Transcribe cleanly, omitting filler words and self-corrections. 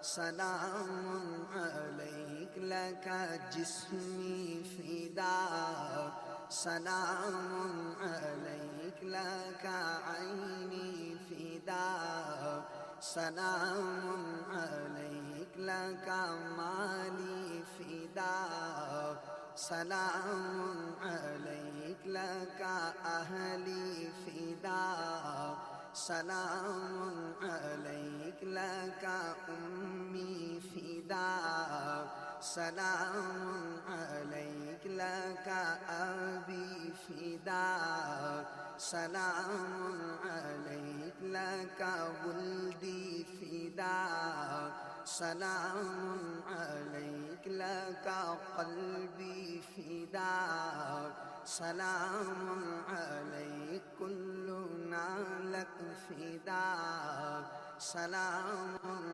سلام عليك لك جسمي فداء سلام عليك لك عيني فداء سلام عليك لك مالي فداء سلام عليك لك أهلي فداء سلام عليك لك أمي فداء سلام عليك لك أبي فداء سلام عليك لك ولدي فداء سلام عليك لك قلبي فداء سلام عليك كلنا لك فداء سلام